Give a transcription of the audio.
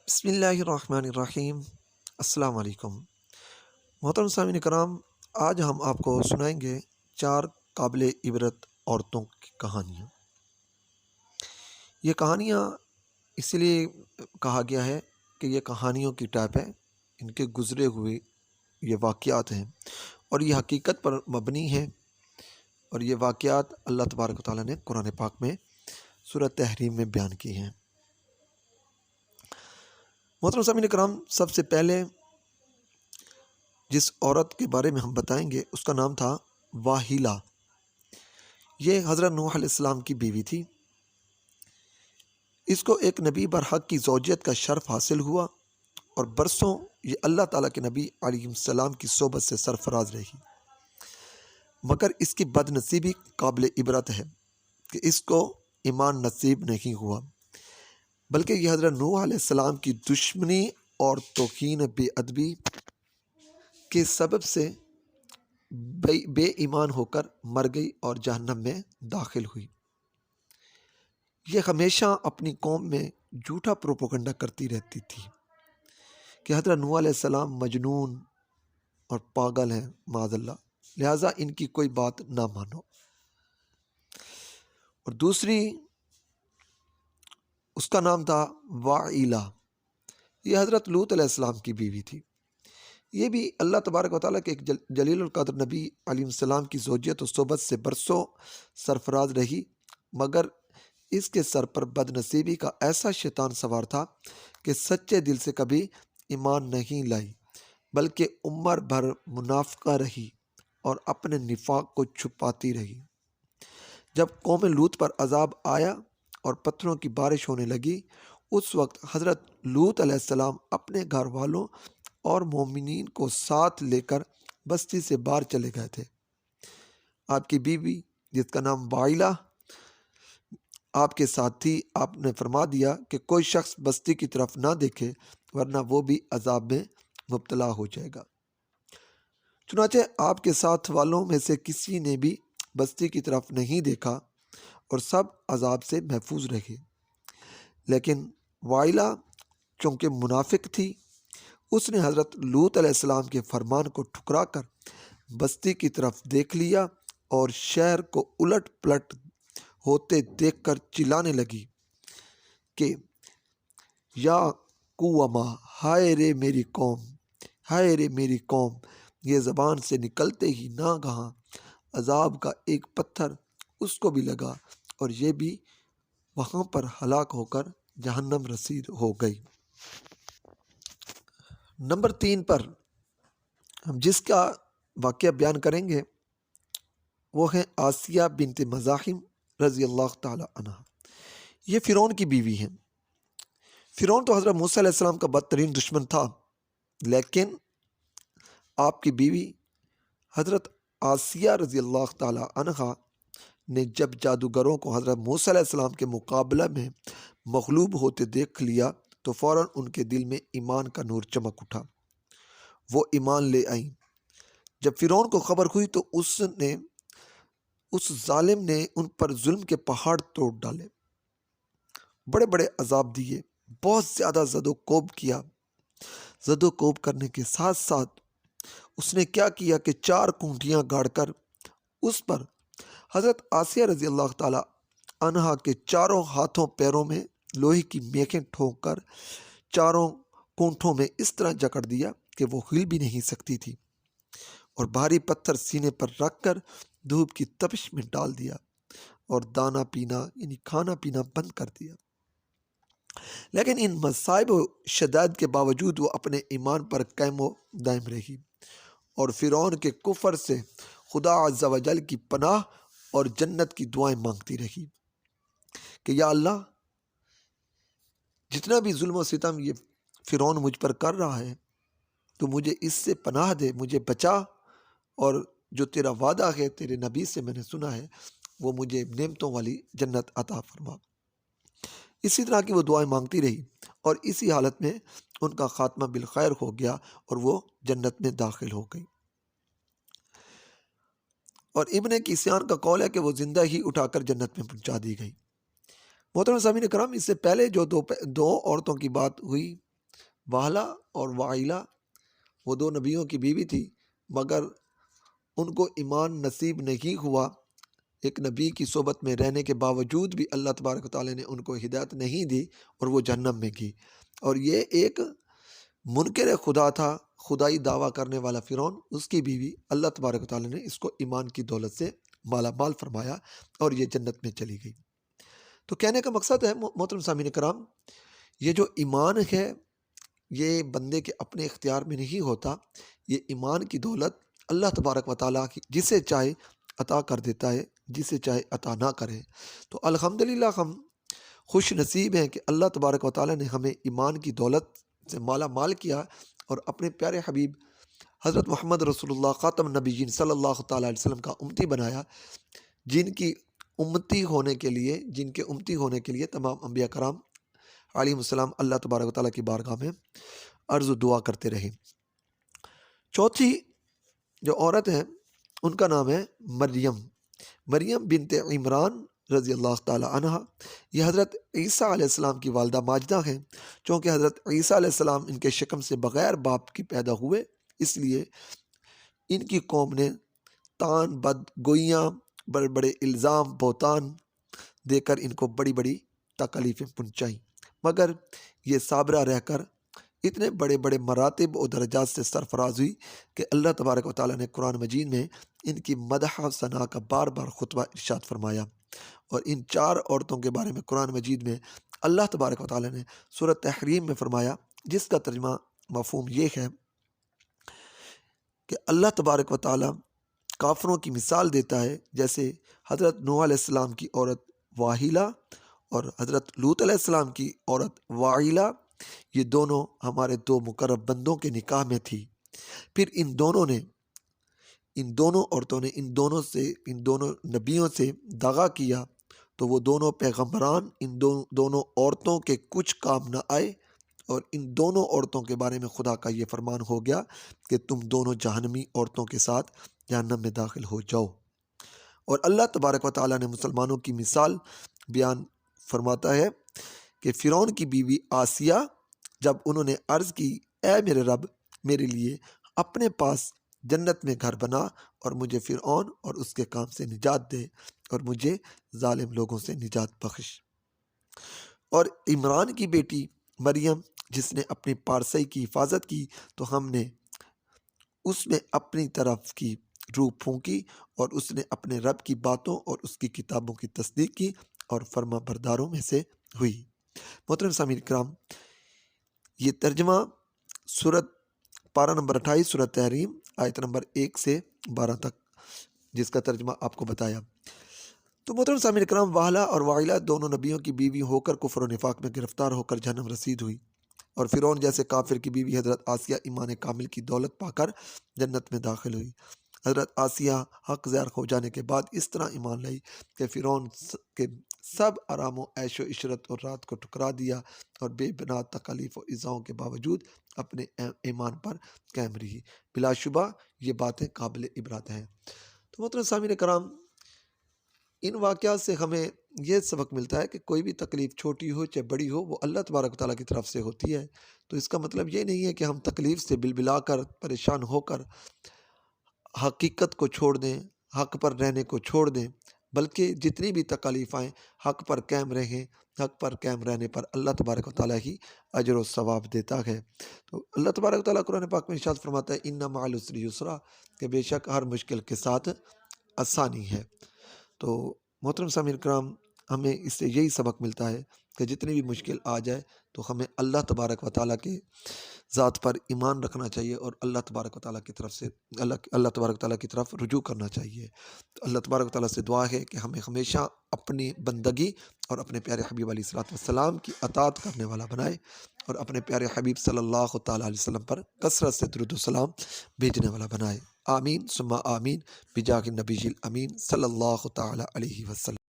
بسم اللہ الرحمن الرحیم۔ السلام علیکم محترم سامعین کرام، آج ہم آپ کو سنائیں گے 4 قابل عبرت عورتوں کی کہانیاں۔ یہ کہانیاں اس لیے کہا گیا ہے کہ یہ کہانیوں کی ٹائپ ہے، ان کے گزرے ہوئے یہ واقعات ہیں اور یہ حقیقت پر مبنی ہیں، اور یہ واقعات اللہ تبارک و تعالیٰ نے قرآن پاک میں سورہ تحریم میں بیان کی ہیں۔ محترم سامعین کرام، سب سے پہلے جس عورت کے بارے میں ہم بتائیں گے اس کا نام تھا واحلہ۔ یہ حضرت نوح علیہ السلام کی بیوی تھی۔ اس کو ایک نبی برحق کی زوجیت کا شرف حاصل ہوا اور برسوں یہ اللہ تعالیٰ کے نبی علیہ السلام کی صحبت سے سرفراز رہی، مگر اس کی بد نصیبی قابل عبرت ہے کہ اس کو ایمان نصیب نہیں ہوا، بلکہ یہ حضرت نوح علیہ السلام کی دشمنی اور توہین بے ادبی کے سبب سے بے ایمان ہو کر مر گئی اور جہنم میں داخل ہوئی۔ یہ ہمیشہ اپنی قوم میں جھوٹا پروپیگنڈا کرتی رہتی تھی کہ حضرت نوح علیہ السلام مجنون اور پاگل ہیں معاذ اللہ، لہٰذا ان کی کوئی بات نہ مانو۔ اور دوسری، اس کا نام تھا واحلہ۔ یہ حضرت لوط علیہ السلام کی بیوی تھی۔ یہ بھی اللہ تبارک و تعالیٰ کے ایک جلیل القدر نبی علیہ السلام کی زوجیت و صحبت سے برسوں سرفراز رہی، مگر اس کے سر پر بد نصیبی کا ایسا شیطان سوار تھا کہ سچے دل سے کبھی ایمان نہیں لائی، بلکہ عمر بھر منافقہ رہی اور اپنے نفاق کو چھپاتی رہی۔ جب قوم لوط پر عذاب آیا اور پتھروں کی بارش ہونے لگی، اس وقت حضرت لوط علیہ السلام اپنے گھر والوں اور مومنین کو ساتھ لے کر بستی سے باہر چلے گئے تھے۔ آپ کی بیوی جس کا نام واحلہ آپ کے ساتھ تھی، آپ نے فرما دیا کہ کوئی شخص بستی کی طرف نہ دیکھے ورنہ وہ بھی عذاب میں مبتلا ہو جائے گا۔ چنانچہ آپ کے ساتھ والوں میں سے کسی نے بھی بستی کی طرف نہیں دیکھا اور سب عذاب سے محفوظ رہے، لیکن واحلہ چونکہ منافق تھی، اس نے حضرت لوط علیہ السلام کے فرمان کو ٹھکرا کر بستی کی طرف دیکھ لیا اور شہر کو الٹ پلٹ ہوتے دیکھ کر چلانے لگی کہ یا قوما، ہائے رے میری قوم، ہائے رے میری قوم۔ یہ زبان سے نکلتے ہی ناگہاں عذاب کا ایک پتھر اس کو بھی لگا اور یہ بھی وہاں پر ہلاک ہو کر جہنم رسید ہو گئی۔ نمبر 3 پر ہم جس کا واقعہ بیان کریں گے وہ ہے آسیہ بنت مزاحم رضی اللہ تعالی عنہ۔ یہ فرعون کی بیوی ہیں۔ فرعون تو حضرت موسیٰ علیہ السلام کا بدترین دشمن تھا، لیکن آپ کی بیوی حضرت آسیہ رضی اللہ تعالی عنہ نے جب جادوگروں کو حضرت موسیٰ علیہ السلام کے مقابلہ میں مغلوب ہوتے دیکھ لیا تو فوراً ان کے دل میں ایمان کا نور چمک اٹھا، وہ ایمان لے آئیں۔ جب فرعون کو خبر ہوئی تو اس ظالم نے ان پر ظلم کے پہاڑ توڑ ڈالے، بڑے بڑے عذاب دیے، بہت زیادہ زد و کوب کیا۔ زد و کوب کرنے کے ساتھ ساتھ اس نے کیا کیا کہ 4 کونٹیاں گاڑ کر اس پر حضرت آسیہ رضی اللہ تعالی عنہا کے چاروں ہاتھوں پیروں میں لوہے کی میخیں ٹھوک کر چاروں کونٹوں میں اس طرح جکڑ دیا کہ وہ ہل بھی نہیں سکتی تھی، اور بھاری پتھر سینے پر رکھ کر دھوپ کی تپش میں ڈال دیا اور دانا پینا یعنی کھانا پینا بند کر دیا۔ لیکن ان مصائب و شدائد کے باوجود وہ اپنے ایمان پر قائم و دائم رہی اور فرعون کے کفر سے خدا عز و جل کی پناہ اور جنت کی دعائیں مانگتی رہی کہ یا اللہ، جتنا بھی ظلم و ستم یہ فرعون مجھ پر کر رہا ہے تو مجھے اس سے پناہ دے، مجھے بچا، اور جو تیرا وعدہ ہے تیرے نبی سے میں نے سنا ہے وہ مجھے نعمتوں والی جنت عطا فرما۔ اسی طرح کی وہ دعائیں مانگتی رہی اور اسی حالت میں ان کا خاتمہ بالخیر ہو گیا اور وہ جنت میں داخل ہو گئی۔ اور ابن کیسیان کا قول ہے کہ وہ زندہ ہی اٹھا کر جنت میں پہنچا دی گئی۔ محترم سامعین کرام، اس سے پہلے جو دو عورتوں کی بات ہوئی واہلہ اور واعلہ وہ دو نبیوں کی بیوی تھی، مگر ان کو ایمان نصیب نہیں ہوا۔ ایک نبی کی صحبت میں رہنے کے باوجود بھی اللہ تبارک و تعالیٰ نے ان کو ہدایت نہیں دی اور وہ جہنم میں گئی۔ اور یہ ایک منکر خدا تھا، خدائی دعویٰ کرنے والا فرعون، اس کی بیوی، اللہ تبارک و تعالیٰ نے اس کو ایمان کی دولت سے مالا مال فرمایا اور یہ جنت میں چلی گئی۔ تو کہنے کا مقصد ہے محترم سامعین کرام، یہ جو ایمان ہے یہ بندے کے اپنے اختیار میں نہیں ہوتا، یہ ایمان کی دولت اللہ تبارک و تعالیٰ کی جسے چاہے عطا کر دیتا ہے، جسے چاہے عطا نہ کرے۔ تو الحمدللہ ہم خوش نصیب ہیں کہ اللہ تبارک و تعالیٰ نے ہمیں ایمان کی دولت سے مالا مال کیا اور اپنے پیارے حبیب حضرت محمد رسول اللہ خاتم النبیین صلی اللہ تعالیٰ علیہ وسلم کا امتی بنایا، جن کے امتی ہونے کے لیے تمام انبیاء کرام علیہ السلام اللہ تبارک و تعالیٰ کی بارگاہ میں عرض و دعا کرتے رہے۔ چوتھی جو عورت ہیں ان کا نام ہے مریم بنت عمران رضی اللہ تعالیٰ عنہ۔ یہ حضرت عیسیٰ علیہ السلام کی والدہ ماجدہ ہیں۔ چونکہ حضرت عیسیٰ علیہ السلام ان کے شکم سے بغیر باپ کی پیدا ہوئے، اس لیے ان کی قوم نے تان بد گوئیاں، بڑے بڑے الزام بہتان دے کر ان کو بڑی بڑی تکلیفیں پہنچائیں، مگر یہ صابرہ رہ کر اتنے بڑے بڑے مراتب و درجات سے سرفراز ہوئی کہ اللہ تبارک و تعالیٰ نے قرآن مجید میں ان کی مدح و ثنا کا بار بار خطبہ ارشاد فرمایا۔ اور ان چار عورتوں کے بارے میں قرآن مجید میں اللہ تبارک و تعالیٰ نے سورۃ تحریم میں فرمایا، جس کا ترجمہ مفہوم یہ ہے کہ اللہ تبارک و تعالیٰ کافروں کی مثال دیتا ہے، جیسے حضرت نوح علیہ السلام کی عورت واہلہ اور حضرت لوط علیہ السلام کی عورت واعلہ، یہ دونوں ہمارے دو مقرب بندوں کے نکاح میں تھی۔ پھر ان دونوں عورتوں نے ان دونوں نبیوں سے دغا کیا، تو وہ دونوں پیغمبران ان دونوں عورتوں کے کچھ کام نہ آئے، اور ان دونوں عورتوں کے بارے میں خدا کا یہ فرمان ہو گیا کہ تم دونوں جہنمی عورتوں کے ساتھ جہنم میں داخل ہو جاؤ۔ اور اللہ تبارک و تعالیٰ نے مسلمانوں کی مثال بیان فرماتا ہے کہ فرعون کی بیوی آسیہ، جب انہوں نے عرض کی، اے میرے رب، میرے لیے اپنے پاس جنت میں گھر بنا اور مجھے فرعون اور اس کے کام سے نجات دے اور مجھے ظالم لوگوں سے نجات بخش۔ اور عمران کی بیٹی مریم، جس نے اپنی پارسائی کی حفاظت کی، تو ہم نے اس میں اپنی طرف کی روح پھونکی اور اس نے اپنے رب کی باتوں اور اس کی کتابوں کی تصدیق کی اور فرما برداروں میں سے ہوئی۔ محترم سامعین کرام، یہ ترجمہ سورت پارہ نمبر 28 سورۃ تحریم آیت نمبر 1 سے 12 تک، جس کا ترجمہ آپ کو بتایا۔ تو محترم سامعین کرام، واہلہ اور واعلہ دونوں نبیوں کی بیوی ہو کر کفر و نفاق میں گرفتار ہو کر جہنم رسید ہوئی، اور فرعون جیسے کافر کی بیوی حضرت آسیہ ایمان کامل کی دولت پا کر جنت میں داخل ہوئی۔ حضرت آسیہ حق زیر ہو جانے کے بعد اس طرح ایمان لائی کہ فرعون کے سب آرام و عیش و عشرت اور رات کو ٹھکرا دیا اور بے بنا تکالیف و ایذاؤں کے باوجود اپنے ایمان پر قائم رہی۔ بلا شبہ یہ باتیں قابل عبرت ہیں۔ تو محترم سامعین کرام، ان واقعات سے ہمیں یہ سبق ملتا ہے کہ کوئی بھی تکلیف چھوٹی ہو چاہے بڑی ہو، وہ اللہ تبارک و تعالیٰ کی طرف سے ہوتی ہے۔ تو اس کا مطلب یہ نہیں ہے کہ ہم تکلیف سے بلبلا کر، پریشان ہو کر حقیقت کو چھوڑ دیں، حق پر رہنے کو چھوڑ دیں، بلکہ جتنی بھی تکالیف آئیں حق پر قائم رہیں۔ حق پر قائم رہنے پر اللہ تبارک و تعالیٰ ہی اجر و ثواب دیتا ہے۔ تو اللہ تبارک و تعالیٰ قرآن پاک میں ارشاد فرماتا ہے، ان مع العسر یسرا، کہ بے شک ہر مشکل کے ساتھ آسانی ہے۔ تو محترم سامعین کرام، ہمیں اس سے یہی سبق ملتا ہے کہ جتنی بھی مشکل آ جائے تو ہمیں اللہ تبارک و تعالیٰ کے ذات پر ایمان رکھنا چاہیے اور اللہ تبارک و تعالیٰ کی طرف سے اللہ تبارک و تعالیٰ کی طرف رجوع کرنا چاہیے۔ تو اللہ تبارک و تعالیٰ سے دعا ہے کہ ہمیں ہمیشہ اپنی بندگی اور اپنے پیارے حبیب علیہ الصلوۃ والسلام کی اطاعت کرنے والا بنائے، اور اپنے پیارے حبیب صلی اللہ تعالیٰ علیہ وسلم پر کثرت سے درود و سلام بھیجنے والا بنائے۔ آمین ثم آمین بجاہ النبی الامین صلی اللہ تعالیٰ علیہ وسلم۔